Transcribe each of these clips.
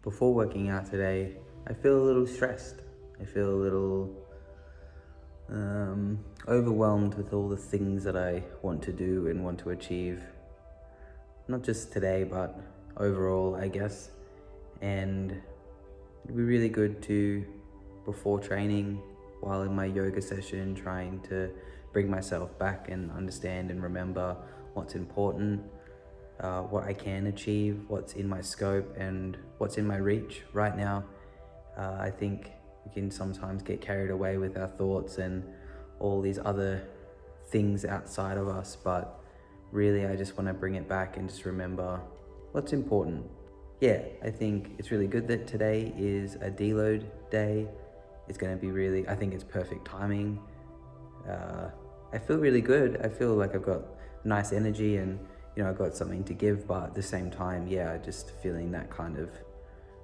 Before working out today, I feel a little stressed. I feel a little overwhelmed with all the things that I want to do and want to achieve. Not just today, but overall, I guess. And it'd be really good to, before training, while in my yoga session, trying to bring myself back and understand and remember what's important, what I can achieve, what's in my scope and what's in my reach right now. I think we can sometimes get carried away with our thoughts and all these other things outside of us, but really I just want to bring it back and just remember what's important. Yeah, I think it's really good that today is a deload day. It's going to be really, I think it's perfect timing. I feel really good. I feel like I've got nice energy and I've got something to give, but at the same time, yeah, just feeling that kind of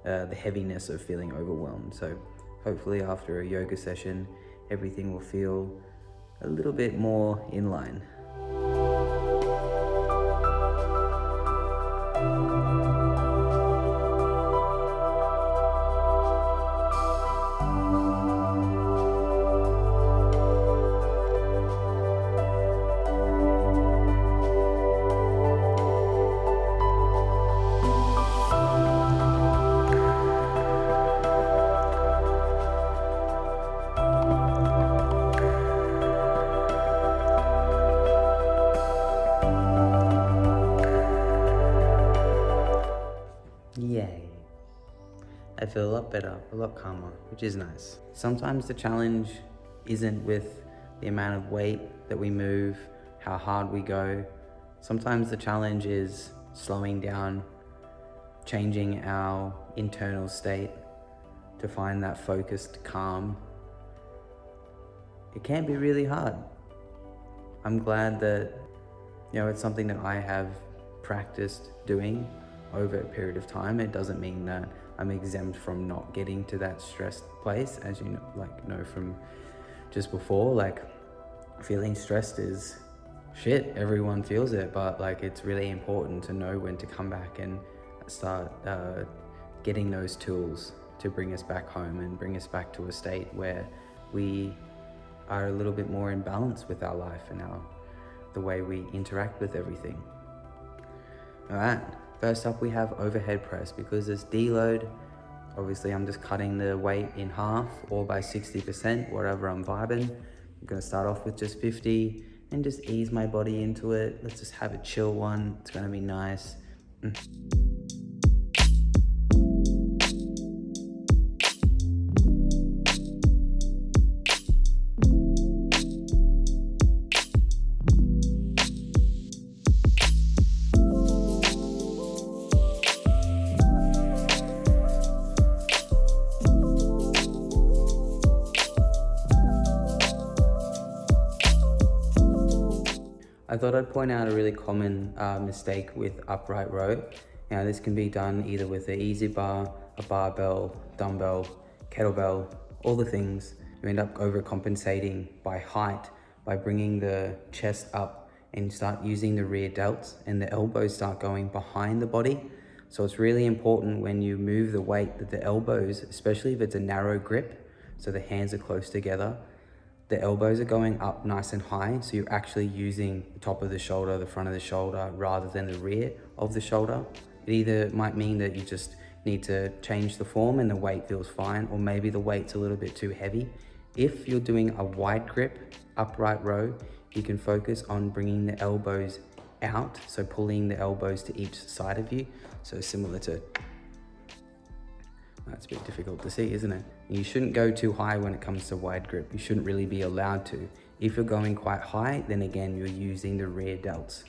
the heaviness of feeling overwhelmed. So hopefully after a yoga session, everything will feel a little bit more in line. Yay. I feel a lot better, a lot calmer, which is nice. Sometimes the challenge isn't with the amount of weight that we move, how hard we go. Sometimes the challenge is slowing down, changing our internal state to find that focused calm. It can be really hard. I'm glad that, it's something that I have practiced doing over a period of time. It doesn't mean that I'm exempt from not getting to that stressed place, as you know from just before. Feeling stressed is shit, everyone feels it, but it's really important to know when to come back and start getting those tools to bring us back home and bring us back to a state where we are a little bit more in balance with our life and the way we interact with everything. All right. First up, we have overhead press. Because it's deload, obviously I'm just cutting the weight in half or by 60%, whatever I'm vibing. I'm gonna start off with just 50 and just ease my body into it. Let's just have a chill one. It's gonna be nice. I thought I'd point out a really common mistake with upright row. Now this can be done either with an easy bar, a barbell, dumbbell, kettlebell, all the things. You end up overcompensating by height, by bringing the chest up and start using the rear delts and the elbows start going behind the body. So it's really important when you move the weight that the elbows, especially if it's a narrow grip, so the hands are close together, the elbows are going up nice and high, so you're actually using the top of the shoulder, the front of the shoulder, rather than the rear of the shoulder. It either might mean that you just need to change the form and the weight feels fine, or maybe the weight's a little bit too heavy. If you're doing a wide grip, upright row, you can focus on bringing the elbows out, so pulling the elbows to each side of you. So similar to, that's a bit difficult to see, isn't it? You shouldn't go too high when it comes to wide grip. You shouldn't really be allowed to. If you're going quite high, then again, you're using the rear delts.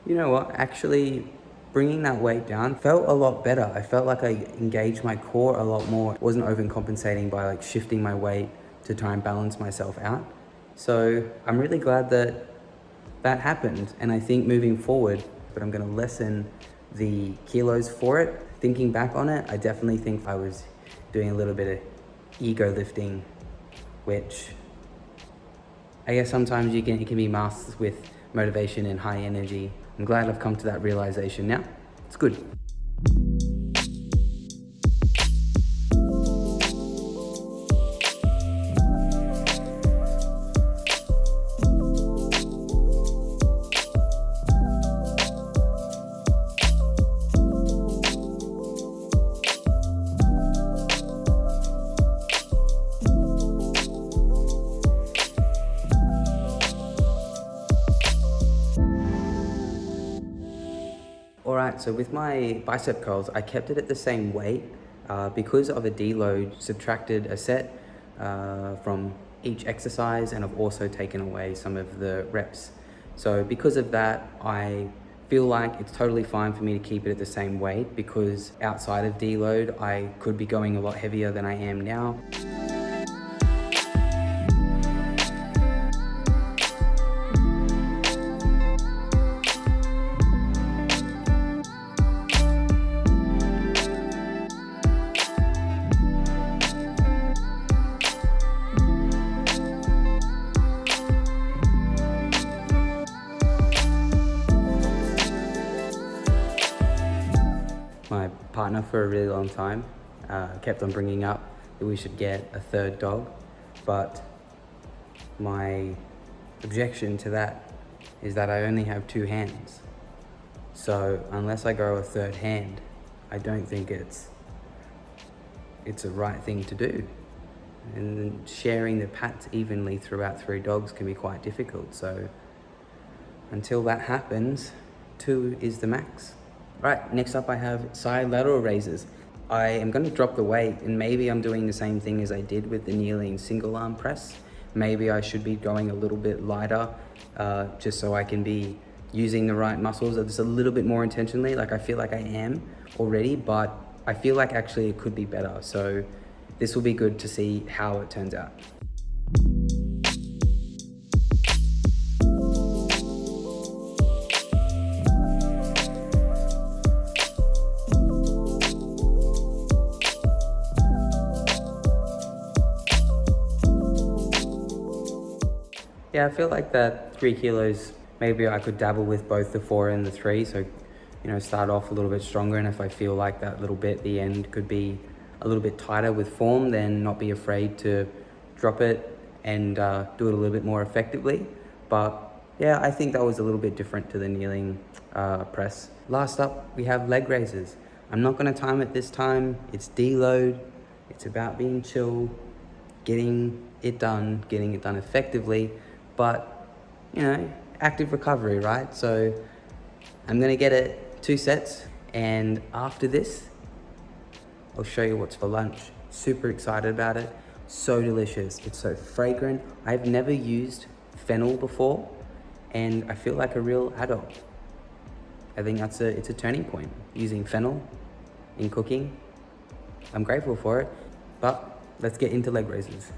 You know what? Actually, bringing that weight down felt a lot better. I felt like I engaged my core a lot more. Wasn't overcompensating by shifting my weight to try and balance myself out. So I'm really glad that that happened. And I think moving forward, but I'm gonna lessen the kilos for it. Thinking back on it, I definitely think I was doing a little bit of ego lifting, which I guess sometimes it can be masked with motivation and high energy. I'm glad I've come to that realization now. It's good. Alright, so with my bicep curls, I kept it at the same weight because of a deload, subtracted a set from each exercise, and I've also taken away some of the reps. So because of that, I feel like it's totally fine for me to keep it at the same weight, because outside of deload, I could be going a lot heavier than I am now. My partner for a really long time kept on bringing up that we should get a third dog, but my objection to that is that I only have 2 hands. So unless I grow a third hand, I don't think it's a right thing to do. And sharing the pats evenly throughout 3 dogs can be quite difficult. So until that happens, 2 is the max. Right, next up I have side lateral raises. I am going to drop the weight, and maybe I'm doing the same thing as I did with the kneeling single arm press. Maybe I should be going a little bit lighter, just so I can be using the right muscles just a little bit more intentionally. Like I feel like I am already, but I feel like actually it could be better. So this will be good to see how it turns out. Yeah, I feel like that 3 kilos, maybe I could dabble with both the 4 and the 3. So, start off a little bit stronger. And if I feel like that little bit at the end could be a little bit tighter with form, then not be afraid to drop it and do it a little bit more effectively. But yeah, I think that was a little bit different to the kneeling press. Last up, we have leg raises. I'm not gonna time it this time. It's deload. It's about being chill, getting it done effectively. But, active recovery, right? So I'm gonna get it 2 sets, and after this, I'll show you what's for lunch. Super excited about it. So delicious. It's so fragrant. I've never used fennel before, and I feel like a real adult. I think it's a turning point, using fennel in cooking. I'm grateful for it, but let's get into leg raises.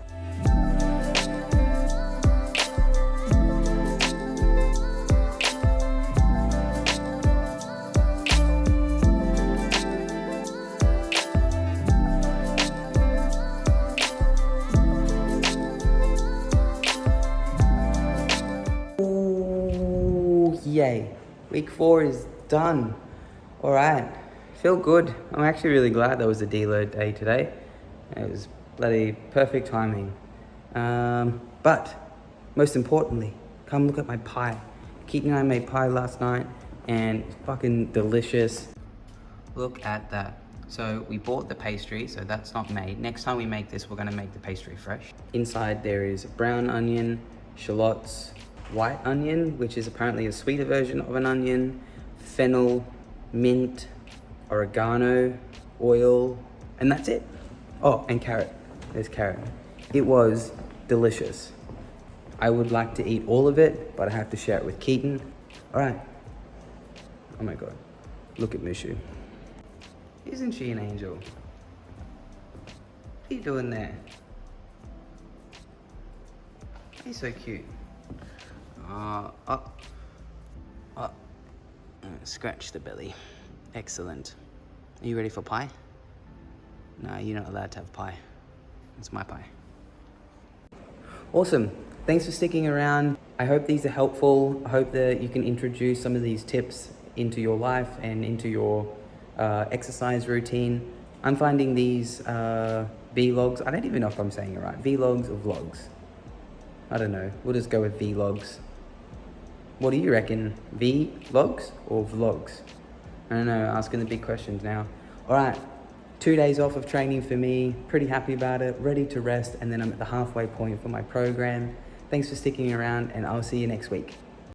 Yay, week 4 is done. All right, feel good. I'm actually really glad there was a deload day today. It was bloody perfect timing. But most importantly, come look at my pie. Keaton and I made pie last night, and it's fucking delicious. Look at that. So we bought the pastry, so that's not made. Next time we make this, we're gonna make the pastry fresh. Inside there is brown onion, shallots, white onion, which is apparently a sweeter version of an onion, fennel, mint, oregano, oil, and that's it. Oh, and carrot. There's carrot. It was delicious. I would like to eat all of it, but I have to share it with Keaton. All right. Oh my God. Look at Mushu. Isn't she an angel? What are you doing there? He's so cute. Scratch the belly. Excellent. Are you ready for pie? No, you're not allowed to have pie. It's my pie. Awesome. Thanks for sticking around. I hope these are helpful. I hope that you can introduce some of these tips into your life and into your exercise routine. I'm finding these vlogs, I don't even know if I'm saying it right, vlogs or vlogs. I don't know, we'll just go with vlogs. What do you reckon, vlogs or vlogs? I don't know, asking the big questions now. All right, 2 days off of training for me, pretty happy about it, ready to rest, and then I'm at the halfway point for my program. Thanks for sticking around, and I'll see you next week.